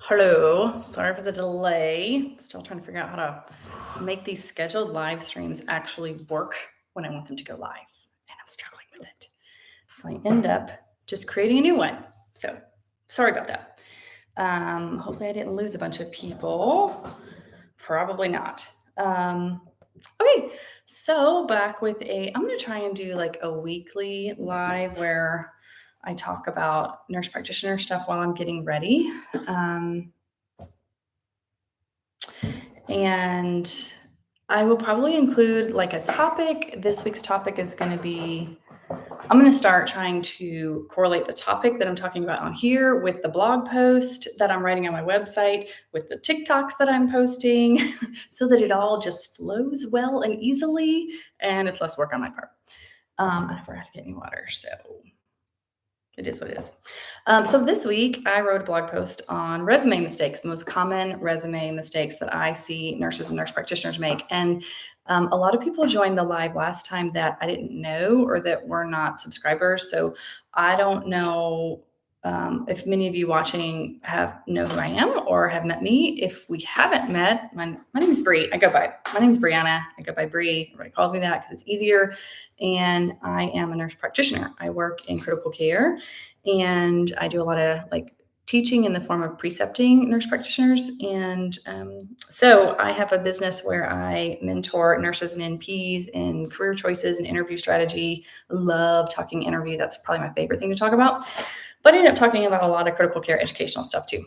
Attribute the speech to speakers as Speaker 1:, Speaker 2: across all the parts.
Speaker 1: Hello, sorry for the delay. Still trying to figure out how to make these scheduled live streams actually work when I want them to go live. And I'm struggling with it. So I end up just creating a new one. So sorry about that. Hopefully I didn't lose a bunch of people. Probably not. Okay, so back with I'm going to try and do like a weekly live where I talk about nurse practitioner stuff while I'm getting ready. And I will probably include like a topic. This week's topic is going to be, I'm going to start trying to correlate the topic that I'm talking about on here with the blog post that I'm writing on my website, with the TikToks that I'm posting, so that it all just flows well and easily, and it's less work on my part. I forgot to get any water, so it is what it is. So this week, I wrote a blog post on resume mistakes, the most common resume mistakes that I see nurses and nurse practitioners make. And a lot of people joined the live last time that I didn't know or that were not subscribers. So I don't know if many of you watching know who I am or have met me. If we haven't met, my name is Bree. My name is Brianna. I go by Bree. Everybody calls me that because it's easier. And I am a nurse practitioner. I work in critical care, and I do a lot of like teaching in the form of precepting nurse practitioners. And so I have a business where I mentor nurses and NPs in career choices and interview strategy. Love talking interview. That's probably my favorite thing to talk about. But I ended up talking about a lot of critical care educational stuff too.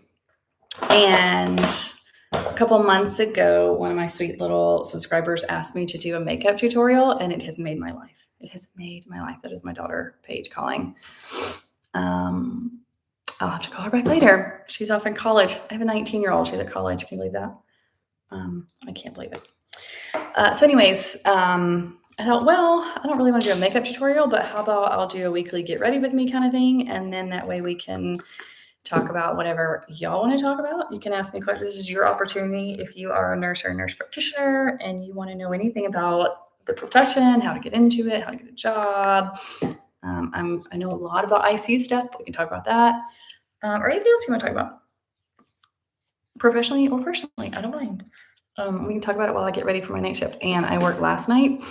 Speaker 1: And a couple months ago, one of my sweet little subscribers asked me to do a makeup tutorial, and it has made my life. It has made my life. That is my daughter, Paige, calling. I'll have to call her back later. She's off in college. I have a 19-year-old. She's at college. Can you believe that? I can't believe it. So anyways, I thought, well, I don't really want to do a makeup tutorial, but how about I'll do a weekly get ready with me kind of thing. And then that way we can talk about whatever y'all want to talk about. You can ask me questions. This is your opportunity. If you are a nurse or a nurse practitioner and you want to know anything about the profession, how to get into it, how to get a job. I know a lot about ICU stuff. We can talk about that. Or anything else you want to talk about. Professionally or personally, I don't mind. We can talk about it while I get ready for my night shift. And I worked last night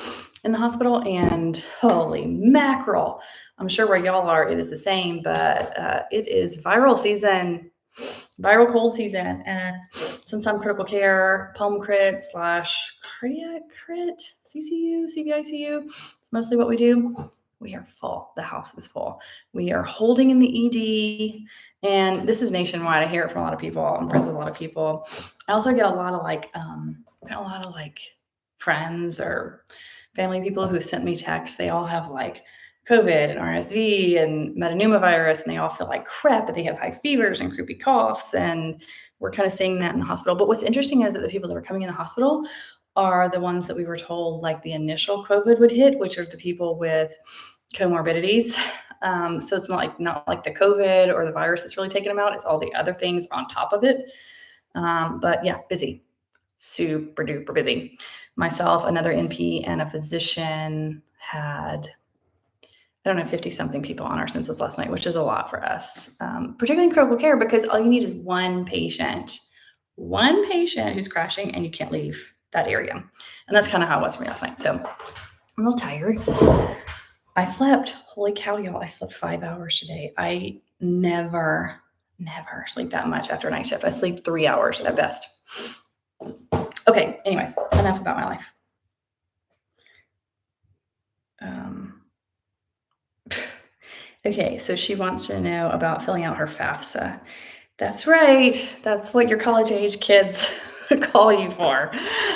Speaker 1: in the hospital, and holy mackerel. I'm sure where y'all are, it is the same, but it is viral season, viral cold season. And since I'm critical care, pulm crit / cardiac crit, CCU, CVICU, it's mostly what we do. We are full. The house is full. We are holding in the ED, and this is nationwide. I hear it from a lot of people. I'm friends with a lot of people. I also get a lot of friends or family people who sent me texts. They all have like COVID and RSV and metapneumovirus, and they all feel like crap, but they have high fevers and croupy coughs, and we're kind of seeing that in the hospital. But what's interesting is that the people that are coming in the hospital are the ones that we were told like the initial COVID would hit, which are the people with comorbidities. So it's not like the COVID or the virus that's really taking them out. It's all the other things on top of it. But yeah, busy, super duper busy. Myself, another NP, and a physician had, 50 something people on our census last night, which is a lot for us, particularly in critical care, because all you need is one patient who's crashing and you can't leave that area. And that's kind of how it was for me last night. So I'm a little tired. I slept, holy cow, y'all, I slept 5 hours today. I never sleep that much after a night shift. I sleep 3 hours at best. Okay, anyways, enough about my life. Okay, so she wants to know about filling out her FAFSA. That's right. That's what your college age kids call you for.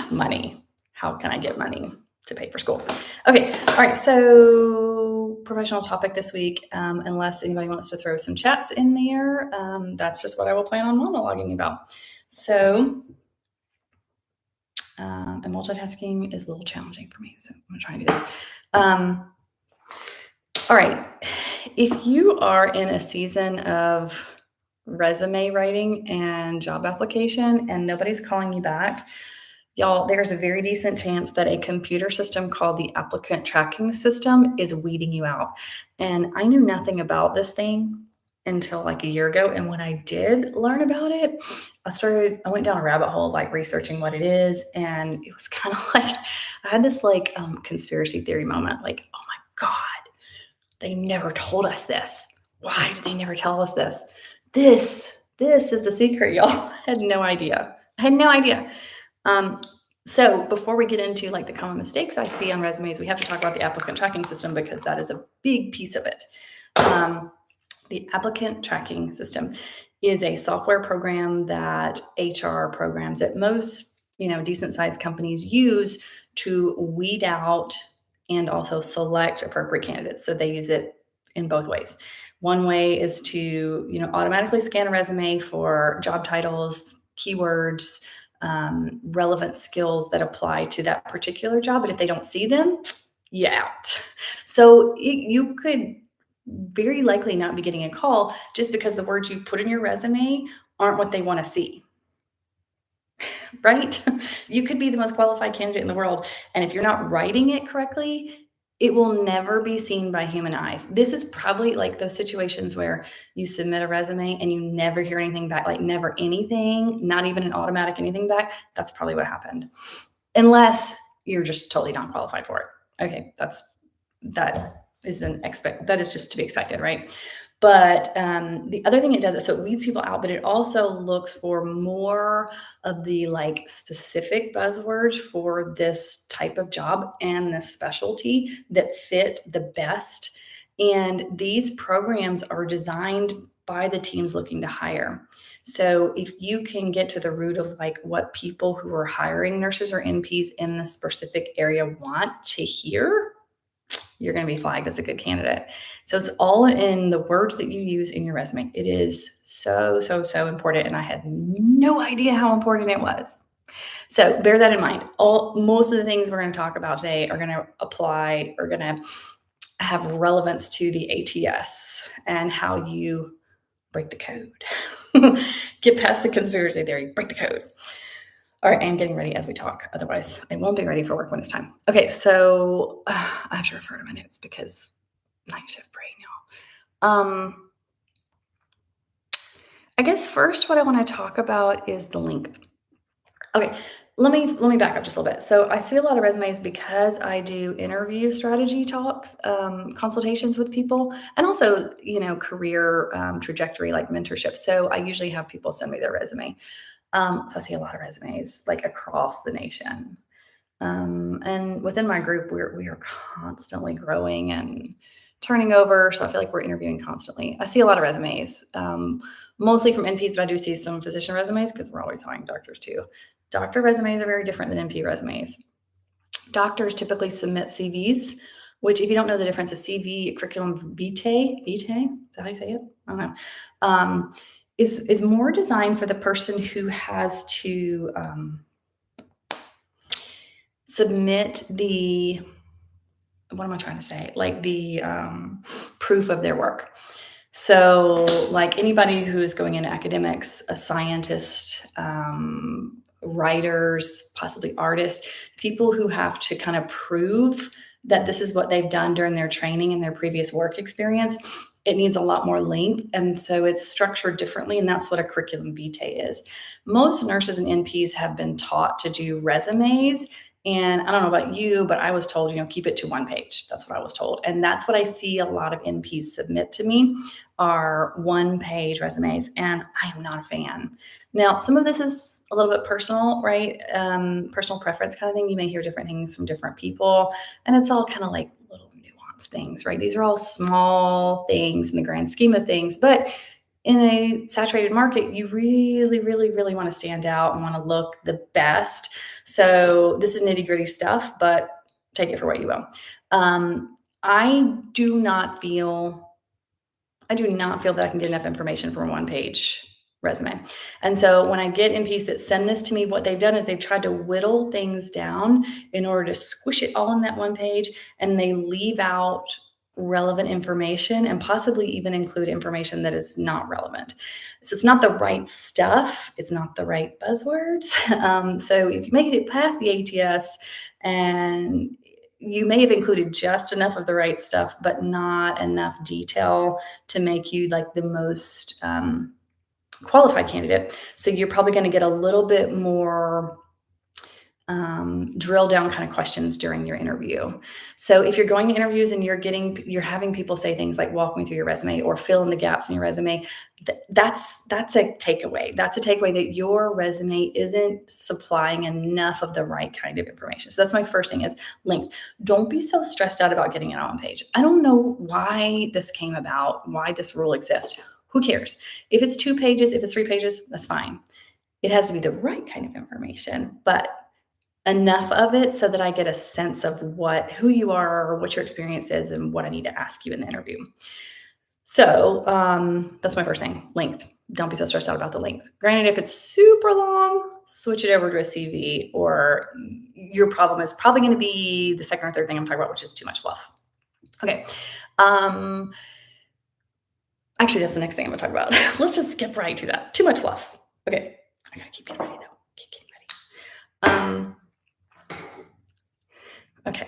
Speaker 1: Money. How can I get money to pay for school? Okay, all right, so professional topic this week, unless anybody wants to throw some chats in there, that's just what I will plan on monologuing about. So, and multitasking is a little challenging for me, so I'm gonna try and do that. All right, if you are in a season of resume writing and job application and nobody's calling you back, y'all, there's a very decent chance that a computer system called the applicant tracking system is weeding you out. And I knew nothing about this thing until like a year ago. And when I did learn about it, I went down a rabbit hole, like researching what it is. And it was kind of like, I had this like conspiracy theory moment, like, oh my God, they never told us this. Why did they never tell us this? This is the secret, y'all. I had no idea. I had no idea. Um, so before we get into like the common mistakes I see on resumes, we have to talk about the applicant tracking system because that is a big piece of it. The applicant tracking system is a software program that HR programs at most, decent sized companies use to weed out and also select appropriate candidates. So they use it in both ways. One way is to, automatically scan a resume for job titles, keywords, relevant skills that apply to that particular job. But if they don't see them, you're out. So you could very likely not be getting a call just because the words you put in your resume aren't what they want to see. Right? You could be the most qualified candidate in the world. And if you're not writing it correctly, it will never be seen by human eyes. This is probably like those situations where you submit a resume and you never hear anything back, like never anything, not even an automatic anything back. That's probably what happened. Unless you're just totally not qualified for it. Okay, that is just to be expected, right? But the other thing it does is so it weeds people out, but it also looks for more of the like specific buzzwords for this type of job and this specialty that fit the best. And these programs are designed by the teams looking to hire. So if you can get to the root of like what people who are hiring nurses or NPs in the specific area want to hear, you're going to be flagged as a good candidate. So it's all in the words that you use in your resume. It is so, so, so important. And I had no idea how important it was. So bear that in mind. Most of the things we're going to talk about today are going to have relevance to the ATS and how you break the code. Get past the conspiracy theory, break the code. All right, I'm getting ready as we talk. Otherwise, I won't be ready for work when it's time. Okay, so I have to refer to my notes because night shift brain, y'all. I guess first what I want to talk about is the length. Okay, let me back up just a little bit. So I see a lot of resumes because I do interview strategy talks, consultations with people, and also career trajectory like mentorship. So I usually have people send me their resume. So I see a lot of resumes like across the nation. And within my group, we are constantly growing and turning over. So I feel like we're interviewing constantly. I see a lot of resumes, mostly from NPs, but I do see some physician resumes because we're always hiring doctors too. Doctor resumes are very different than NP resumes. Doctors typically submit CVs, which if you don't know the difference, a CV, curriculum vitae, is that how you say it? I don't know. Is more designed for the person who has to submit what am I trying to say? Like the proof of their work. So like anybody who is going into academics, a scientist, writers, possibly artists, people who have to kind of prove that this is what they've done during their training and their previous work experience, it needs a lot more length. And so it's structured differently. And that's what a curriculum vitae is. Most nurses and NPs have been taught to do resumes. And I don't know about you, but I was told, keep it to one page. That's what I was told. And that's what I see a lot of NPs submit to me are one-page resumes. And I am not a fan. Now, some of this is a little bit personal, right? Personal preference kind of thing. You may hear different things from different people. And it's all kind of like little nuanced things, right? These are all small things in the grand scheme of things. But in a saturated market, you really, really, really want to stand out and want to look the best. So this is nitty gritty stuff, but take it for what you will. I do not feel that I can get enough information from a one-page resume. And so when I get NPs that send this to me, what they've done is they've tried to whittle things down in order to squish it all in that one page, and they leave out relevant information and possibly even include information that is not relevant. So it's not the right stuff. It's not the right buzzwords. So if you make it past the ATS and you may have included just enough of the right stuff, but not enough detail to make you like the most qualified candidate. So you're probably going to get a little bit more drill down kind of questions during your interview. So if you're going to interviews and you're having people say things like walk me through your resume or fill in the gaps in your resume, that's a takeaway. That's a takeaway that your resume isn't supplying enough of the right kind of information. So that's my first thing is length. Don't be so stressed out about getting it on page. I don't know why this came about, why this rule exists. Who cares? If it's 2 pages, if it's 3 pages, that's fine. It has to be the right kind of information, but enough of it so that I get a sense of who you are or what your experience is and what I need to ask you in the interview. So that's my first thing, length. Don't be so stressed out about the length. Granted, if it's super long, switch it over to a CV, or your problem is probably going to be the second or third thing I'm talking about, which is too much fluff. Okay. Actually, that's the next thing I'm going to talk about. Let's just skip right to that. Too much fluff. Okay. I got to keep getting ready, though. Keep getting ready. Okay.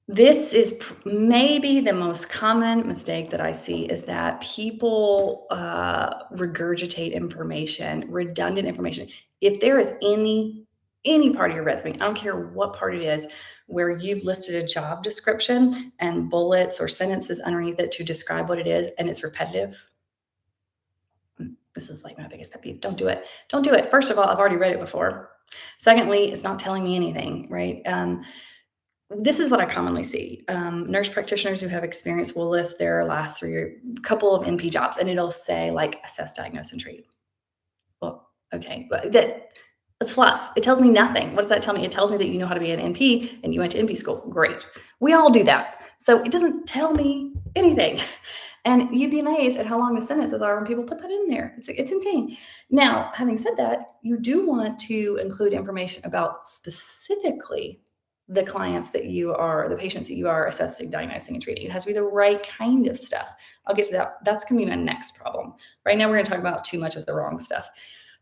Speaker 1: This is maybe the most common mistake that I see is that people regurgitate information, redundant information. If there is any part of your resume, I don't care what part it is, where you've listed a job description and bullets or sentences underneath it to describe what it is, and it's repetitive. This is like my biggest pet peeve. Don't do it. Don't do it. First of all, I've already read it before. Secondly, it's not telling me anything, right? This is what I commonly see. Nurse practitioners who have experience will list their last couple of NP jobs, and it'll say like assess, diagnose, and treat. Well, okay, but that's fluff. It tells me nothing. What does that tell me? It tells me that you know how to be an NP and you went to NP school. Great. We all do that. So it doesn't tell me anything. And you'd be amazed at how long the sentences are when people put that in there. It's insane. Now, having said that, you do want to include information about specifically the the patients that you are assessing, diagnosing, and treating. It has to be the right kind of stuff. I'll get to that. That's going to be my next problem. Right now, we're going to talk about too much of the wrong stuff.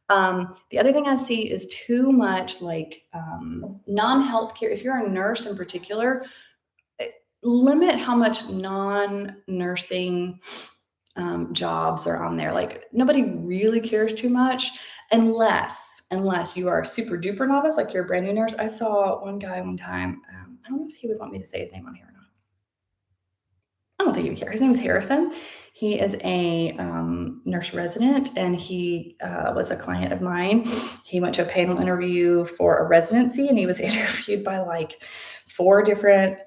Speaker 1: The other thing I see is too much like non-healthcare. If you're a nurse in particular, limit how much non-nursing jobs are on there. Like nobody really cares too much unless you are a super duper novice, like you're a brand new nurse. I saw one guy one time. I don't know if he would want me to say his name on here or not. I don't think he would care. His name is Harrison. He is a nurse resident, and he was a client of mine. He went to a panel interview for a residency, and he was interviewed by like 4 different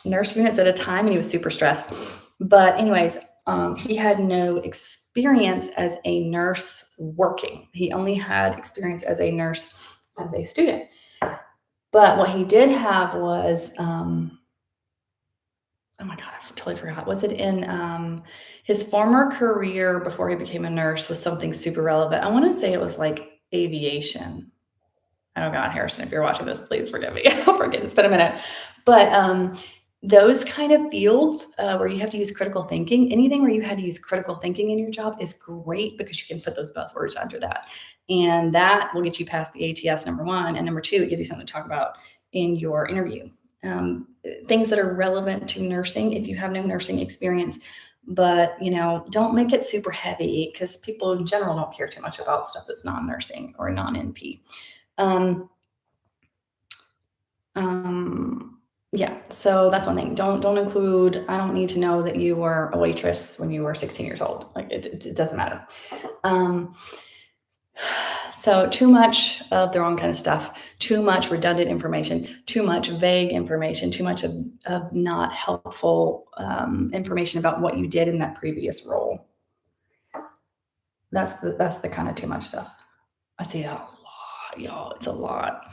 Speaker 1: nurse units at a time, and he was super stressed. But anyways, he had no experience as a nurse working. He only had experience as a nurse as a student. But what he did have was, oh my God, I totally forgot. Was it in his former career before he became a nurse was something super relevant? I want to say it was like aviation. Oh God, Harrison, if you're watching this, please forgive me. I'll forget. It's been a minute. But those kind of fields where you have to use critical thinking, anything where you had to use critical thinking in your job is great because you can put those buzzwords under that. And that will get you past the ATS, number 1. And number 2, it gives you something to talk about in your interview. Things that are relevant to nursing if you have no nursing experience. But, don't make it super heavy because people in general don't care too much about stuff that's non-nursing or non-NP. Yeah, so that's one thing. Don't include, I don't need to know that you were a waitress when you were 16 years old. Like it doesn't matter. So too much of the wrong kind of stuff, too much redundant information, too much vague information, too much of not helpful information about what you did in that previous role. That's the kind of too much stuff. I see that a lot, y'all. It's a lot.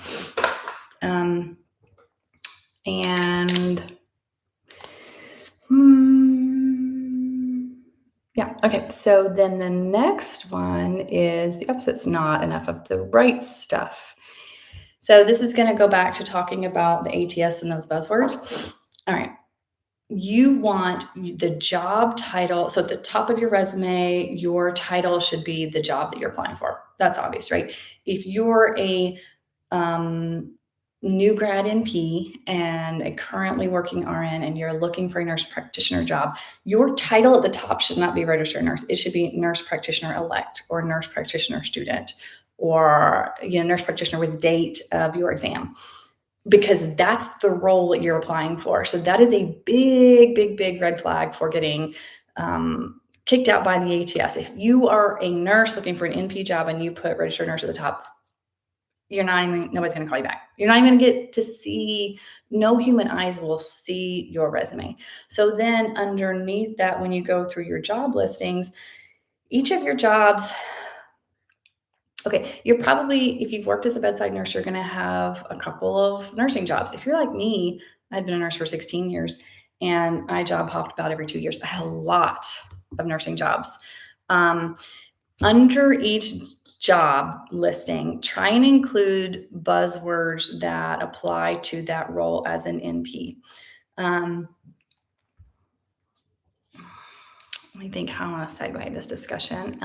Speaker 1: Yeah, okay. So then the next one is the opposite. It's not enough of the right stuff. So this is going to go back to talking about the ATS and those buzzwords. All right. You want the job title. So at the top of your resume, your title should be the job that you're applying for. That's obvious, right? If you're a new grad NP and a currently working RN, and you're looking for a nurse practitioner job, your title at the top should not be registered nurse. It should be nurse practitioner elect or nurse practitioner student, or nurse practitioner with date of your exam, because that's the role that you're applying for. So that is a big, big, big red flag for getting kicked out by the ATS. If you are a nurse looking for an NP job and you put registered nurse at the top, nobody's going to call you back. You're not even going to get to see, no human eyes will see your resume. So then underneath that, when you go through your job listings, each of your jobs, okay, you're probably, if you've worked as a bedside nurse, you're going to have a couple of nursing jobs. If you're like me, I've been a nurse for 16 years and I job hopped about every 2 years. I had a lot of nursing jobs. Under each job listing, try and include buzzwords that apply to that role as an NP. Let me think how I want to segue this discussion.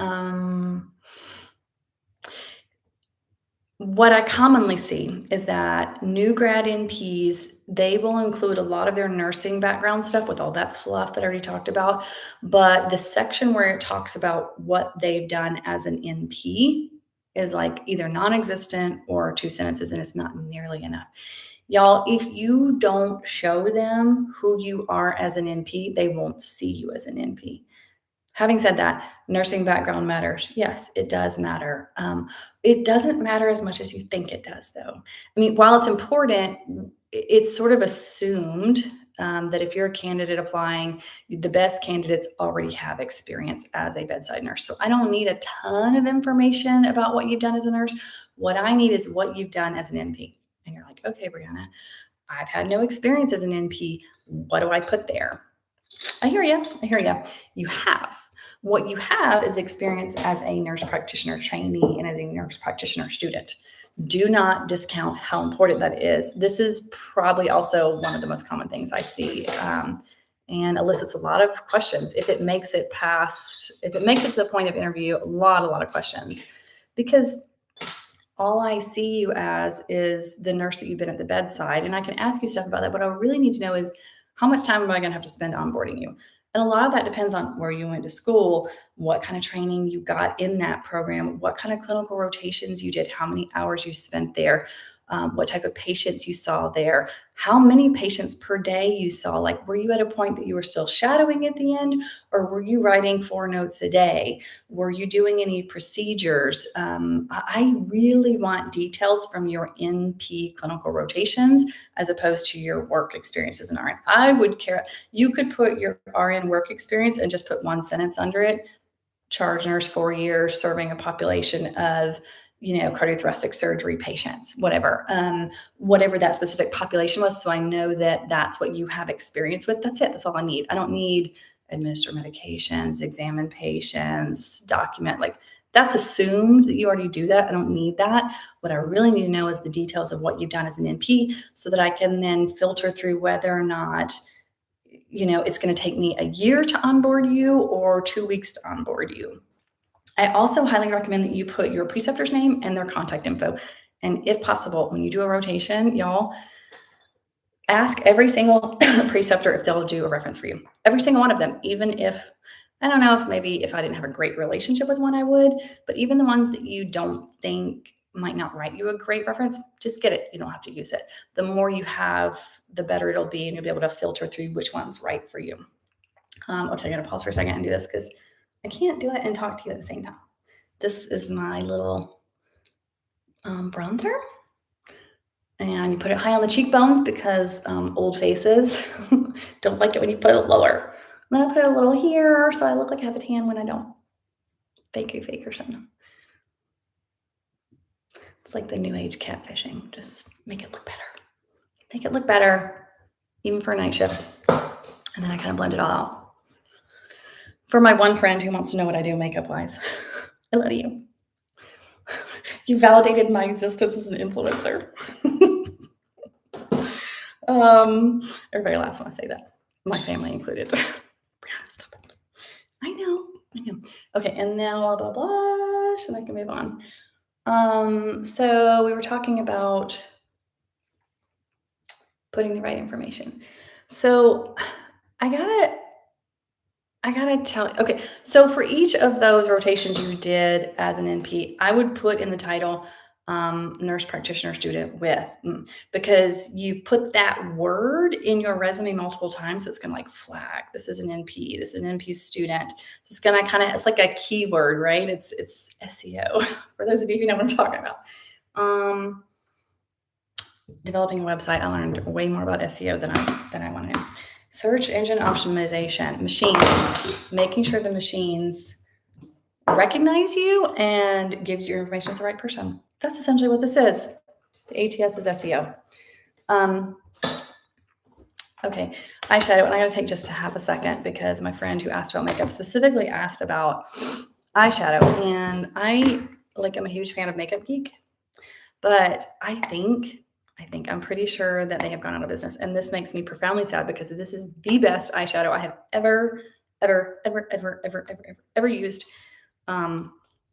Speaker 1: What I commonly see is that new grad NPs, they will include a lot of their nursing background stuff with all that fluff that I already talked about. But the section where it talks about what they've done as an NP is like either non-existent or 2 sentences, and it's not nearly enough. Y'all, if you don't show them who you are as an NP, they won't see you as an NP. Having said that, nursing background matters. Yes, it does matter. It doesn't matter as much as you think it does, though. I mean, while it's important, it's sort of assumed that if you're a candidate applying, the best candidates already have experience as a bedside nurse. So I don't need a ton of information about what you've done as a nurse. What I need is what you've done as an NP. And you're like, okay, Brianna, I've had no experience as an NP. What do I put there? I hear you. I hear you. You have. What you have is experience as a nurse practitioner trainee and as a nurse practitioner student. Do not discount how important that is. This is probably also one of the most common things I see, and elicits a lot of questions. If it makes it to the point of interview, a lot of questions, because all I see you as is the nurse that you've been at the bedside. And I can ask you stuff about that. But what I really need to know is, how much time am I going to have to spend onboarding you? And a lot of that depends on where you went to school, what kind of training you got in that program, what kind of clinical rotations you did, how many hours you spent there, what type of patients you saw there, how many patients per day you saw. Like, were you at a point that you were still shadowing at the end, or were you writing 4 notes a day? Were you doing any procedures? I really want details from your NP clinical rotations as opposed to your work experience as an RN. I would care. You could put your RN work experience and just put 1 sentence under it. Charge nurse 4 years serving a population of cardiothoracic surgery patients, whatever that specific population was. So I know that that's what you have experience with. That's it. That's all I need. I don't need administer medications, examine patients, document. Like, that's assumed that you already do that. I don't need that. What I really need to know is the details of what you've done as an NP, so that I can then filter through whether or not it's going to take me a year to onboard you or 2 weeks to onboard you. I also highly recommend that you put your preceptor's name and their contact info. And if possible, when you do a rotation, y'all, ask every single preceptor if they'll do a reference for you. Every single one of them, even if, I don't know, if maybe if I didn't have a great relationship with one, I would, but even the ones that you don't think might not write you a great reference, just get it. You don't have to use it. The more you have, the better it'll be, and you'll be able to filter through which one's right for you. Okay, I'm going to pause for a second and do this because I can't do it and talk to you at the same time. This is my little bronzer. And you put it high on the cheekbones because old faces don't like it when you put it lower. And then I put it a little here so I look like I have a tan when I don't. Fake or something. It's like the new age catfishing. Just make it look better. Make it look better, even for a night shift. And then I kind of blend it all out. For my one friend who wants to know what I do makeup-wise, I love you. You validated my existence as an influencer. Everybody laughs when I say that. My family included. Stop it. I know. Okay, and now blah, blah, blah. And I can move on. So we were talking about putting the right information. So I gotta I gotta tell okay, so for each of those rotations you did as an NP, I would put in the title, nurse practitioner student with, because you've put that word in your resume multiple times, so it's gonna like flag, this is an NP, this is an NP student. So it's gonna it's like a keyword, right? It's SEO for those of you who know what I'm talking about. Um, Developing a website, I learned way more about SEO than I want to know. Search engine optimization, machines, making sure the machines recognize you and gives your information to the right person. That's essentially what this is. The ATS is SEO. Okay, eyeshadow, and I gotta take just a half a second because my friend who asked about makeup specifically asked about eyeshadow, and I'm a huge fan of Makeup Geek, but I'm pretty sure that they have gone out of business. And this makes me profoundly sad because this is the best eyeshadow I have ever used.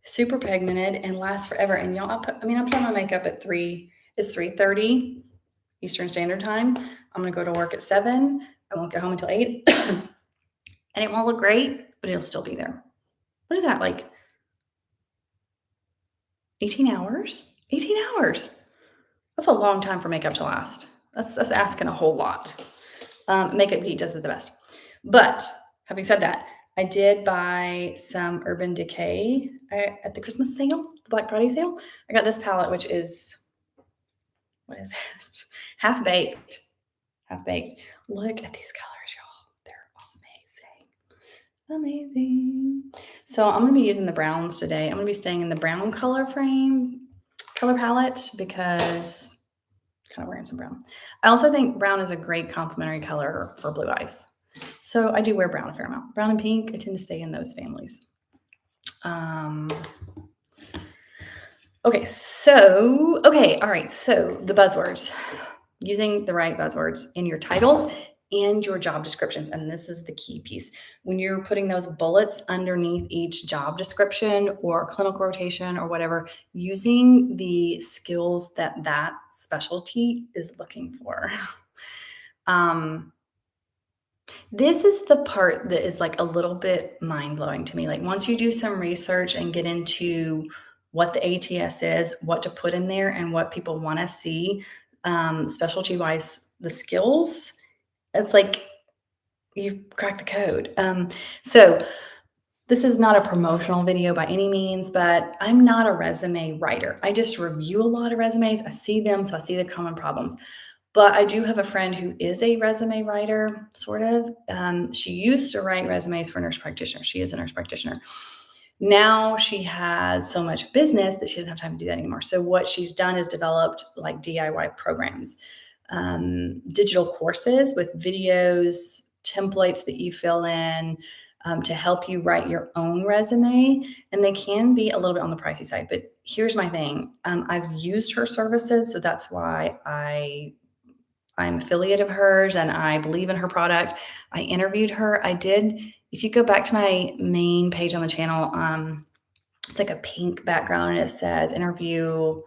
Speaker 1: Super pigmented and lasts forever. And y'all, I'm putting my makeup at it's 3:30 Eastern Standard Time. I'm gonna go to work at 7. I won't get home until 8. And it won't look great, but it'll still be there. What is that, like 18 hours? 18 hours. That's a long time for makeup to last. That's asking a whole lot. Makeup Geek does it the best. But having said that, I did buy some Urban Decay at the Christmas sale, the Black Friday sale. I got this palette, which is, what is it? Half baked. Half baked. Look at these colors, y'all. They're amazing. Amazing. So I'm going to be using the browns today. I'm going to be staying in the brown color palette because kind of wearing some brown. I also think brown is a great complementary color for blue eyes. So I do wear brown a fair amount. Brown and pink, I tend to stay in those families. Okay, all right. So the buzzwords, using the right buzzwords in your titles and your job descriptions. And this is the key piece. When you're putting those bullets underneath each job description or clinical rotation or whatever, using the skills that specialty is looking for. This is the part that is like a little bit mind-blowing to me. Like once you do some research and get into what the ATS is, what to put in there, and what people want to see, specialty-wise, the skills, it's like you've cracked the code. So this is not a promotional video by any means, but I'm not a resume writer. I just review a lot of resumes. I see them, so I see the common problems. But I do have a friend who is a resume writer, sort of. She used to write resumes for nurse practitioners. She is a nurse practitioner. Now she has so much business that she doesn't have time to do that anymore. So what she's done is developed like DIY programs, digital courses with videos, templates that you fill in to help you write your own resume. And they can be a little bit on the pricey side. But here's my thing. I've used her services, so that's why I'm affiliate of hers and I believe in her product. I interviewed her. If you go back to my main page on the channel, it's like a pink background and it says interview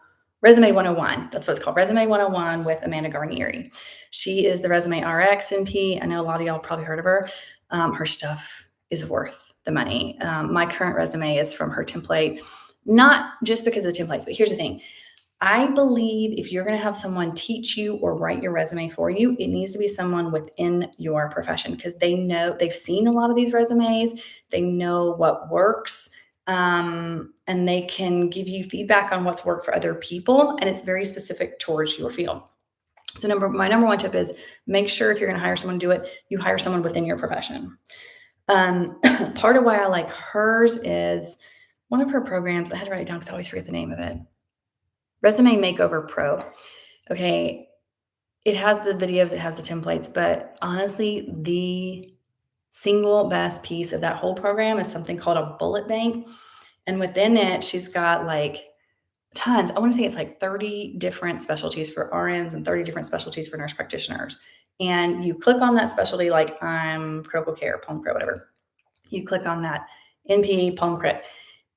Speaker 1: Resume 101. That's what it's called. Resume 101 with Amanda Garnieri. She is the Resume RX NP. I know a lot of y'all probably heard of her. Her stuff is worth the money. My current resume is from her template, not just because of the templates, but here's the thing. I believe if you're going to have someone teach you or write your resume for you, it needs to be someone within your profession because they've seen a lot of these resumes. They know what works, and they can give you feedback on what's worked for other people. And it's very specific towards your field. So my number one tip is make sure if you're going to hire someone to do it, you hire someone within your profession. Part of why I like hers is one of her programs. I had to write it down because I always forget the name of it. Resume Makeover Pro. Okay, it has the videos, it has the templates, but honestly, the single best piece of that whole program is something called a bullet bank. And within it, she's got like tons. I want to say it's like 30 different specialties for RNs and 30 different specialties for nurse practitioners. And you click on that specialty, like I'm critical care, palm crit, whatever. You click on that NP, palm crit,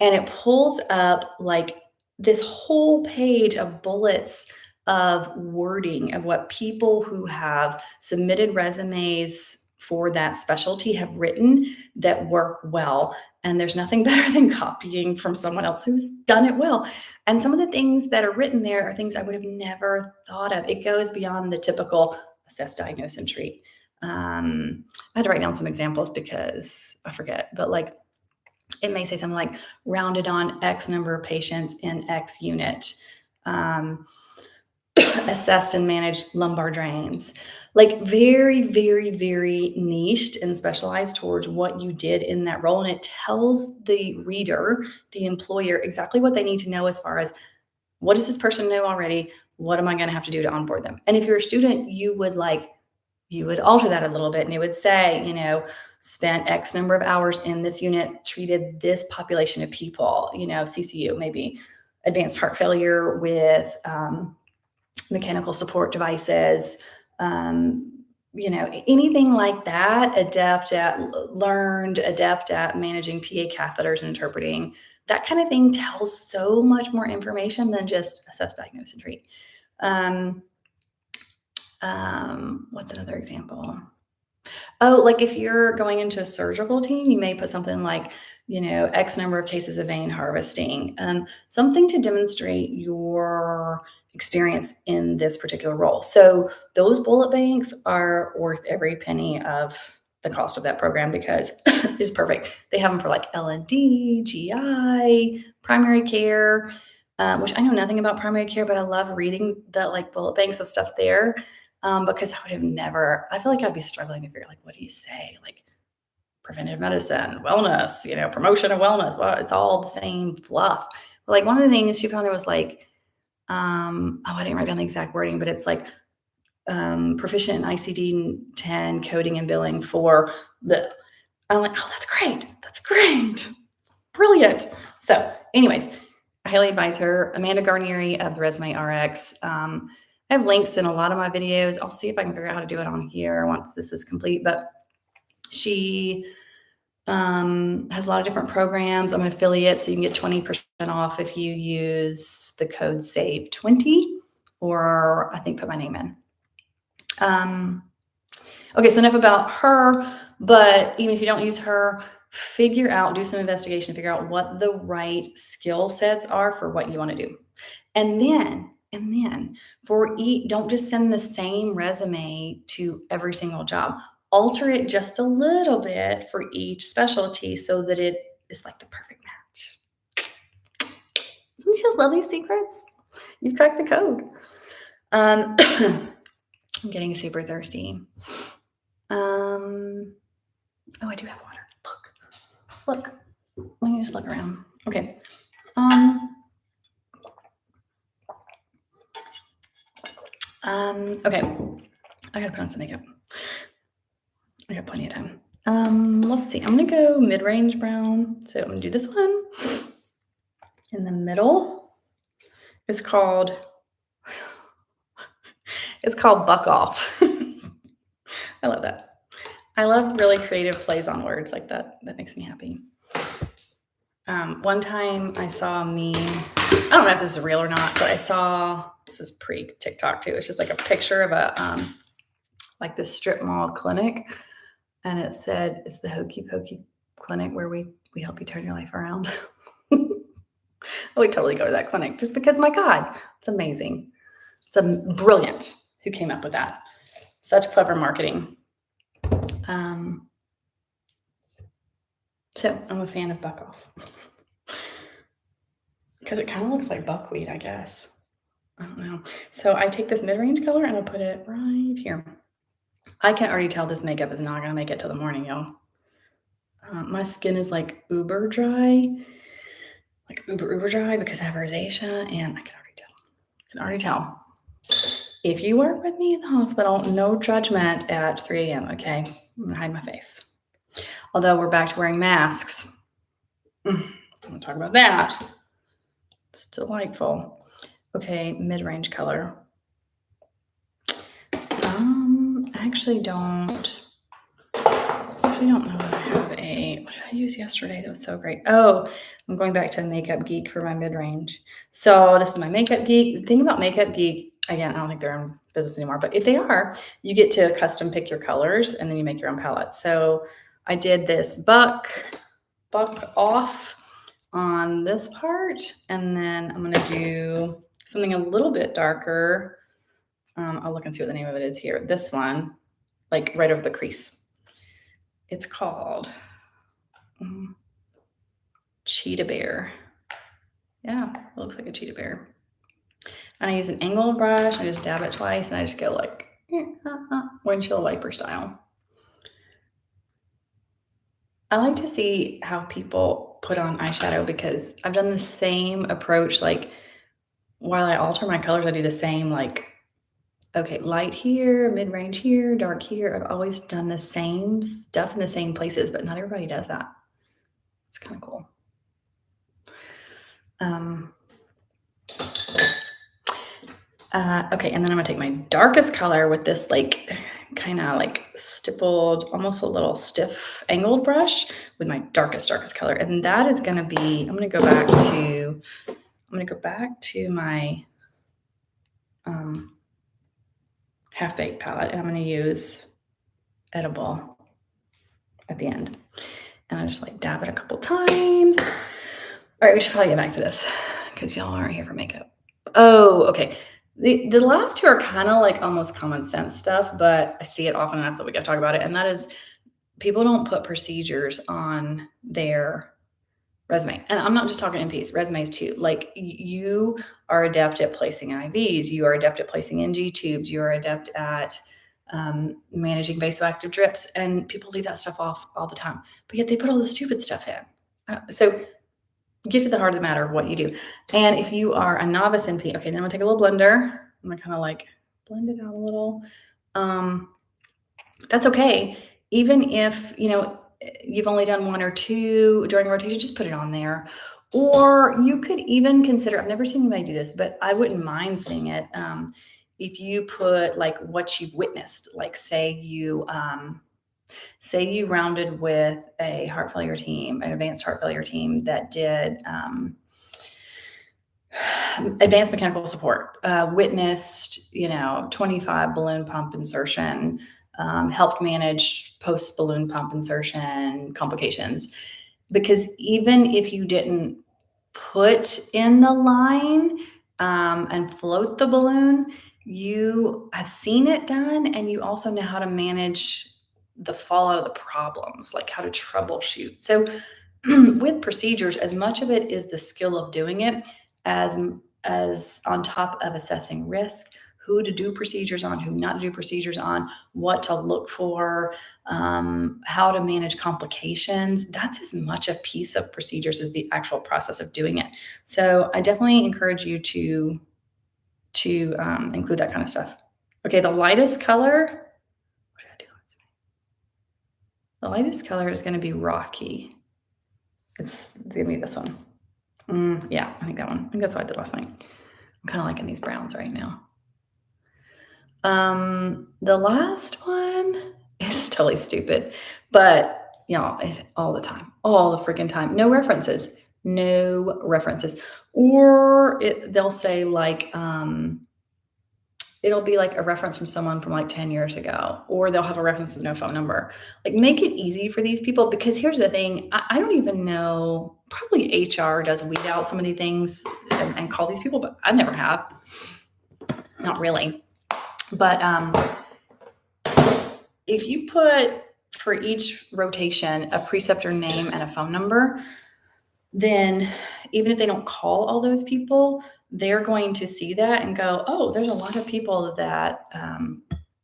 Speaker 1: and it pulls up like this whole page of bullets of wording of what people who have submitted resumes for that specialty have written that work well. And there's nothing better than copying from someone else who's done it well. And some of the things that are written there are things I would have never thought of. It goes beyond the typical assess, diagnose, and treat. I had to write down some examples because I forget, but like it may say something like rounded on X number of patients in X unit, assessed and managed lumbar drains, like very, very, very niched and specialized towards what you did in that role. And it tells the reader, the employer, exactly what they need to know as far as what does this person know already? What am I going to have to do to onboard them? And if you're a student, you would alter that a little bit and it would say, spent X number of hours in this unit, treated this population of people, CCU, maybe advanced heart failure with mechanical support devices, anything like that, learned, adept at managing PA catheters and interpreting, that kind of thing tells so much more information than just assess, diagnose, and treat. What's another example? Oh, like if you're going into a surgical team, you may put something like, X number of cases of vein harvesting, something to demonstrate your experience in this particular role. So those bullet banks are worth every penny of the cost of that program because it's perfect. They have them for like L&D, GI, primary care, which I know nothing about primary care, but I love reading the like bullet banks of stuff there. Because I would have never, I feel like I'd be struggling to figure out, like, what do you say? Like preventive medicine, wellness, promotion of wellness. Well, it's all the same fluff. But like one of the things she found there was like, I didn't write down the exact wording, but it's like proficient in ICD-10 coding and billing for the, I'm like, oh, that's great. That's great. It's brilliant. So anyways, I highly advise her. Amanda Garnieri of the Resume RX. I have links in a lot of my videos. I'll see if I can figure out how to do it on here once this is complete. But she has a lot of different programs. I'm an affiliate, so you can get 20% off if you use the code SAVE20, or I think put my name in. Okay, so enough about her. But even if you don't use her, do some investigation, figure out what the right skill sets are for what you want to do. And then don't just send the same resume to every single job. Alter it just a little bit for each specialty so that it is like the perfect match. Don't you just love these secrets? You've cracked the code. I'm getting super thirsty. Oh, I do have water. Look. Let me just look around. Okay. Okay. I gotta put on some makeup. I got plenty of time. Let's see. I'm gonna go mid-range brown. So I'm gonna do this one in the middle. It's called Buck Off. I love that. I love really creative plays on words like that. That makes me happy. One time I saw a meme. I don't know if this is real or not, but this is pre-TikTok too. It's just like a picture of a like this strip mall clinic, and it said it's the Hokey Pokey clinic where we help you turn your life around. I would totally go to that clinic just because, my God, it's amazing. It's brilliant who came up with that. Such clever marketing. So I'm a fan of Buck Off because it kind of looks like buckwheat, I guess. I don't know. So I take this mid-range color and I'll put it right here. I can already tell this makeup is not going to make it till the morning, y'all. My skin is like uber dry, uber dry because I have rosacea, and I can already tell. If you work with me in the hospital, no judgment at 3 a.m., okay? I'm going to hide my face. Although we're back to wearing masks. I'm going to talk about that. It's delightful. Okay, mid-range color. I actually don't know that I have what did I use yesterday? That was so great. Oh, I'm going back to Makeup Geek for my mid-range. So this is my Makeup Geek. The thing about Makeup Geek, Again, I don't think they're in business anymore, but if they are, you get to custom pick your colors and then you make your own palette. So I did this buck off on this part, and then I'm gonna do something a little bit darker. I'll look and see what the name of it is here. This one, like right over the crease. It's called Cheetah Bear. Yeah, it looks like a cheetah bear. And I use an angled brush. I just dab it twice, and I just go like windshield wiper style. I like to see how people put on eyeshadow because I've done the same approach. Like while I alter my colors, I do the same, like, okay, light here, mid-range here, dark here. I've always done the same stuff in the same places, but not everybody does that. It's kind of cool. Okay, and then I'm gonna take my darkest color with this like kind of like stippled, almost a little stiff angled brush with my darkest color. And that is gonna be, I'm gonna go back to my half-baked palette, and I'm gonna use Edible at the end. And I just like dab it a couple times. All right, we should probably get back to this because y'all aren't here for makeup. Oh, okay. The last two are kind of like almost common sense stuff, but I see it often enough that we got to talk about it. And that is people don't put procedures on their resume. And I'm not just talking NPs, resumes too. Like you are adept at placing IVs. You are adept at placing NG tubes. You are adept at managing vasoactive drips. And people leave that stuff off all the time. But yet they put all the stupid stuff in. So get to the heart of the matter of what you do. And if you are a novice NP, okay, then I'm gonna take a little blender. I'm gonna kind of like blend it out a little. That's okay. Even if, you've only done one or two during rotation, just put it on there. Or you could even consider, I've never seen anybody do this, but I wouldn't mind seeing it. If you put like what you've witnessed, like say you rounded with a heart failure team, an advanced heart failure team that did advanced mechanical support, witnessed, 25 balloon pump insertion, helped manage post balloon pump insertion complications. Because even if you didn't put in the line and float the balloon, you have seen it done, and you also know how to manage the fallout of the problems, like how to troubleshoot. So with procedures, as much of it is the skill of doing it as on top of assessing risk, who to do procedures on, who not to do procedures on, what to look for, how to manage complications. That's as much a piece of procedures as the actual process of doing it. So I definitely encourage you to include that kind of stuff. Okay, the lightest color. What did I do? The lightest color is going to be Rocky. It's going to be this one. Yeah, I think that one. I think that's what I did last night. I'm kind of liking these browns right now. The last one is totally stupid, but all the time, all the freaking time. No references. Or they'll say like, it'll be like a reference from someone from like 10 years ago, or they'll have a reference with no phone number. Like make it easy for these people, because here's the thing. I don't even know, probably HR does weed out some of these things and call these people, but I never have. Not really. But if you put for each rotation a preceptor name and a phone number, then even if they don't call all those people, they're going to see that and go, oh, there's a lot of people that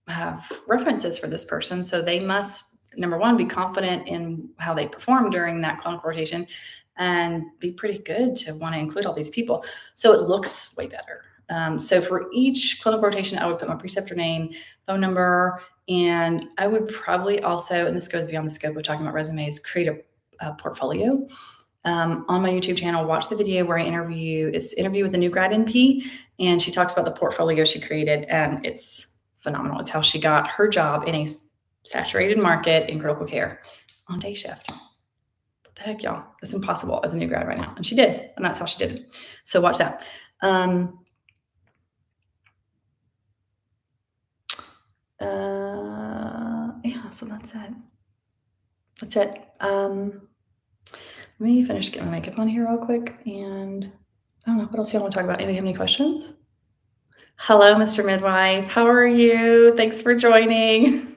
Speaker 1: have references for this person. So they must, number one, be confident in how they perform during that clinical rotation and be pretty good to want to include all these people. So it looks way better. So for each clinical rotation, I would put my preceptor name, phone number, and I would probably also, and this goes beyond the scope of talking about resumes, create a portfolio. On my YouTube channel, watch the video where I interview with a new grad NP, and she talks about the portfolio she created, and it's phenomenal. It's how she got her job in a saturated market in critical care on day shift. What the heck, y'all? It's impossible as a new grad right now. And she did, and that's how she did it. So watch that. Yeah, so that's it. That's it. Let me finish getting my makeup on here real quick, and I don't know, what else y'all wanna talk about? Anybody have any questions? Hello, Mr. Midwife. How are you? Thanks for joining.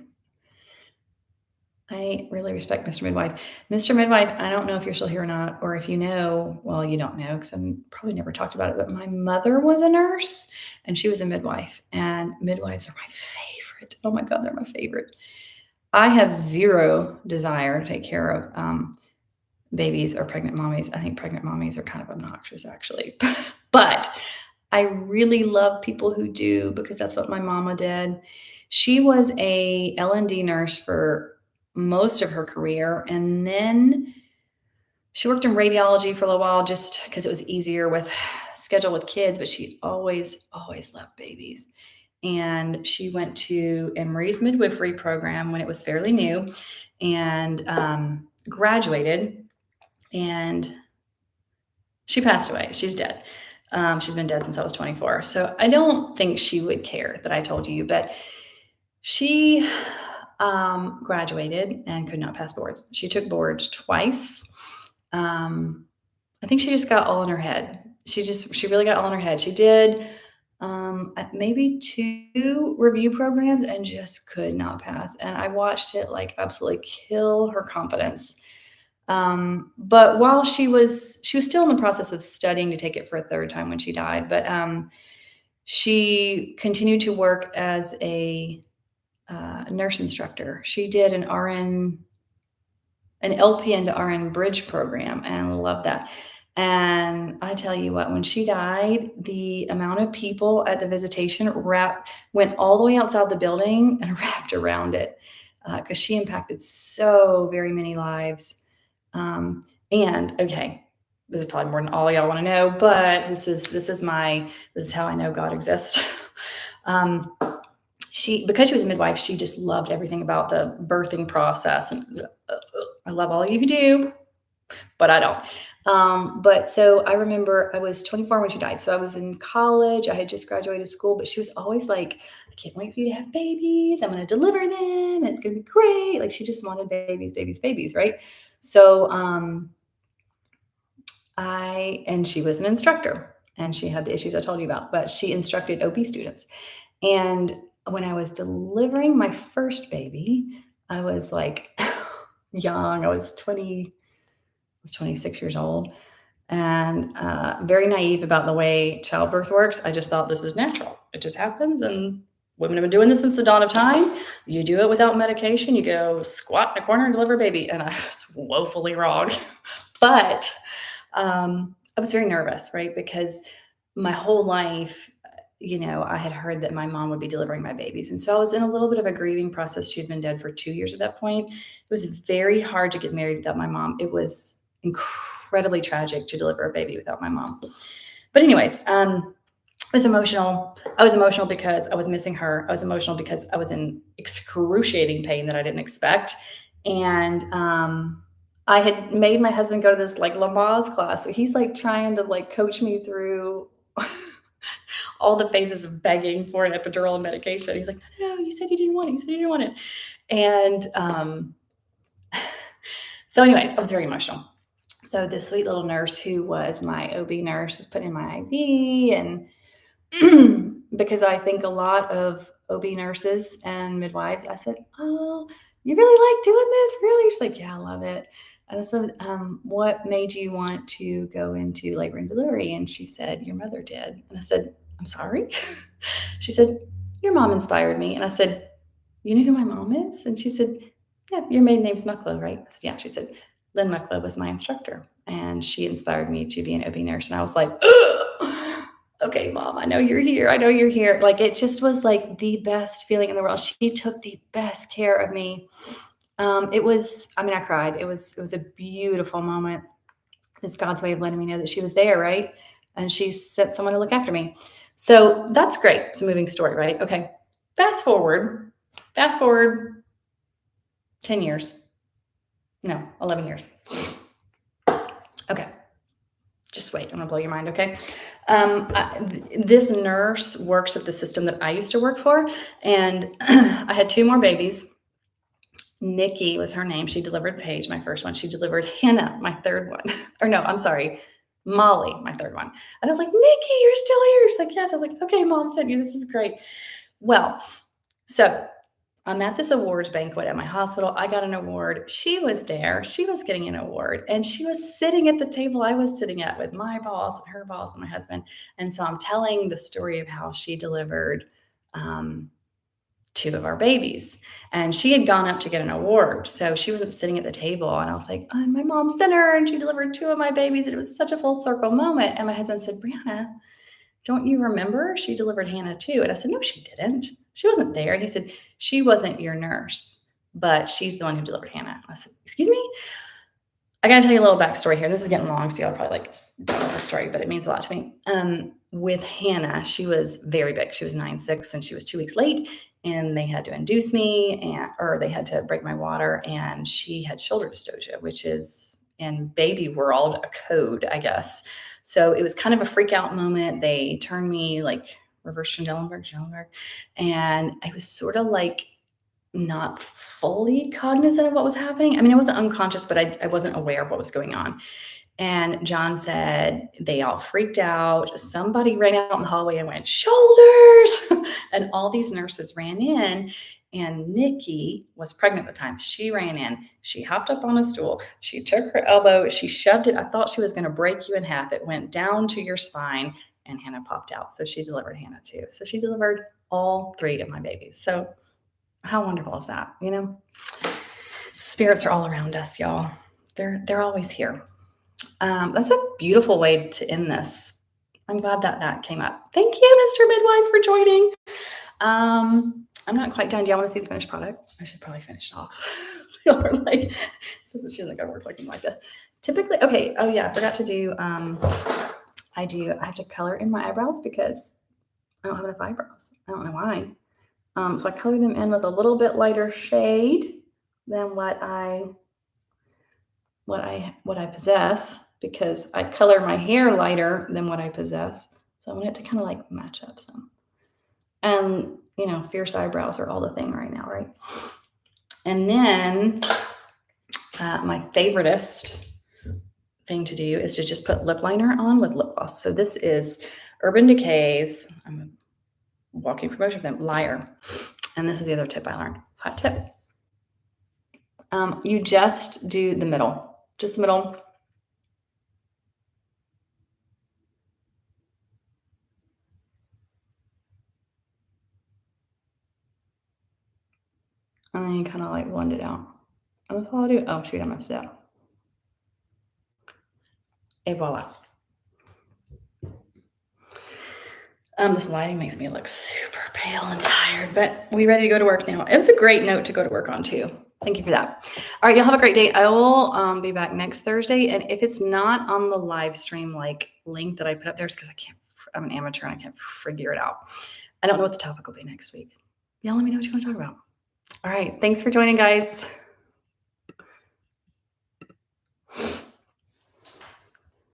Speaker 1: I really respect Mr. Midwife. Mr. Midwife, I don't know if you're still here or not, or if you know, well, you don't know because I'm probably never talked about it, but my mother was a nurse and she was a midwife, and midwives are my favorite. Oh my God, they're my favorite. I have zero desire to take care of babies or pregnant mommies. I think pregnant mommies are kind of obnoxious, actually. But I really love people who do because that's what my mama did. She was a L&D nurse for most of her career, and then she worked in radiology for a little while just because it was easier with schedule with kids, but she always loved babies. And she went to Emory's midwifery program when it was fairly new and graduated, and she passed away. She's dead. She's been dead since I was 24. So I don't think she would care that I told you, but she graduated and could not pass boards. She took boards twice. I think she just got all in her head. She really got all in her head. She did maybe 2 review programs and just could not pass. And I watched it like absolutely kill her confidence. But while she was still in the process of studying to take it for a 3rd time when she died, but she continued to work as a nurse instructor. She did an LPN to RN bridge program, and I love that. And I tell you what, when she died, the amount of people at the visitation went all the way outside the building and wrapped around it because she impacted so very many lives. And okay, this is probably more than all y'all want to know, but this is how I know God exists. um, because she was a midwife, she just loved everything about the birthing process. And I love all you do, but I don't. But so I remember I was 24 when she died. So I was in college. I had just graduated school, but she was always like, I can't wait for you to have babies. I'm going to deliver them. And it's going to be great. Like she just wanted babies, babies, babies. Right. So, and she was an instructor and she had the issues I told you about, but she instructed OB students. And when I was delivering my first baby, I was like young. I was 26 years old and very naive about the way childbirth works. I just thought this is natural. It just happens. And women have been doing this since the dawn of time. You do it without medication. You go squat in a corner and deliver a baby. And I was woefully wrong. But I was very nervous, right? Because my whole life, I had heard that my mom would be delivering my babies. And so I was in a little bit of a grieving process. She had been dead for 2 years at that point. It was very hard to get married without my mom. It was incredibly tragic to deliver a baby without my mom. But anyways, it was emotional. I was emotional because I was missing her. I was emotional because I was in excruciating pain that I didn't expect. And I had made my husband go to this like Lamaze class. So he's like trying to like coach me through all the phases of begging for an epidural and medication. He's like, no, you said you didn't want it. You said you didn't want it. And so anyways, I was very emotional. So this sweet little nurse who was my OB nurse was putting in my IV, and because I think a lot of OB nurses and midwives, I said, oh, you really like doing this? Really? She's like, yeah, I love it. And I said, what made you want to go into labor and delivery? And she said, your mother did. And I said, I'm sorry. She said, your mom inspired me. And I said, you know who my mom is? And she said, yeah, your maiden name's Mucklow, right? I said, yeah. She said, Lynn Mucklow was my instructor, and she inspired me to be an OB nurse. And I was like, okay, mom, I know you're here. I know you're here. Like, it just was like the best feeling in the world. She took the best care of me. I cried. It was a beautiful moment. It's God's way of letting me know that she was there, right? And she sent someone to look after me. So that's great. It's a moving story, right? Okay. Fast forward 10 years. No, 11 years. Okay. just wait. I'm gonna blow your mind, okay? This nurse works at the system that I used to work for, and I had 2 more babies. Nikki was her name. She delivered Paige, my first one. She delivered Hannah, my third one. Or no, I'm sorry, Molly, my third one. And I was like, Nikki, you're still here. She's like, yes. I was like, okay, Mom sent you. This is great. Well, so I'm at this awards banquet at my hospital. I got an award. She was there. She was getting an award. And she was sitting at the table I was sitting at with my boss and her boss and my husband. And so I'm telling the story of how she delivered 2 of our babies. And she had gone up to get an award. So she wasn't sitting at the table. And I was like, oh, my mom sent her and she delivered 2 of my babies. And it was such a full circle moment. And my husband said, Brianna, don't you remember? She delivered Hannah too. And I said, no, she didn't. She wasn't there. And he said, she wasn't your nurse, but she's the one who delivered Hannah. I said, excuse me? I got to tell you a little backstory here. This is getting long, so y'all probably like don't know the story, but it means a lot to me. With Hannah, she was very big. She was 9'6", and she was 2 weeks late, and they had to induce me, or they had to break my water, and she had shoulder dystocia, which is in baby world a code, I guess. So it was kind of a freak out moment. They turned me like reverse Schellenberg, and I was sort of like not fully cognizant of what was happening. I mean, I wasn't unconscious, but I wasn't aware of what was going on. And John said they all freaked out. Somebody ran out in the hallway and went, shoulders. And all these nurses ran in. And Nikki was pregnant at the time. She ran in. She hopped up on a stool. She took her elbow. She shoved it. I thought she was going to break you in half. It went down to your spine, and Hannah popped out. So she delivered Hannah too. So she delivered all 3 of my babies. So how wonderful is that? You know, spirits are all around us, y'all. They're always here. That's a beautiful way to end this. I'm glad that came up. Thank you, Mr. Midwife, for joining. I'm not quite done. Do y'all want to see the finished product? I should probably finish it off. Y'all are like, she isn't gonna work looking like this. Typically, okay. Oh yeah, I forgot to do. I have to color in my eyebrows because I don't have enough eyebrows. I don't know why. So I color them in with a little bit lighter shade than what I possess, because I color my hair lighter than what I possess. So I want it to kind of like match up some. And, you know, fierce eyebrows are all the thing right now, right? And then my favoriteest thing to do is to just put lip liner on with lip gloss. So this is Urban Decay's, I'm a walking promotion for them, Liar. And this is the other tip I learned, hot tip. You just do the middle, just the middle. And then you kind of like blend it out. And that's all I do. Oh, shoot, I messed it up. Et voila. This lighting makes me look super pale and tired, but we ready to go to work now. It was a great note to go to work on too. Thank you for that. All right, y'all have a great day. I will be back next Thursday. And if it's not on the live stream like link that I put up there, it's because I'm an amateur and I can't figure it out. I don't know what the topic will be next week. Y'all let me know what you want to talk about. All right. Thanks for joining, guys.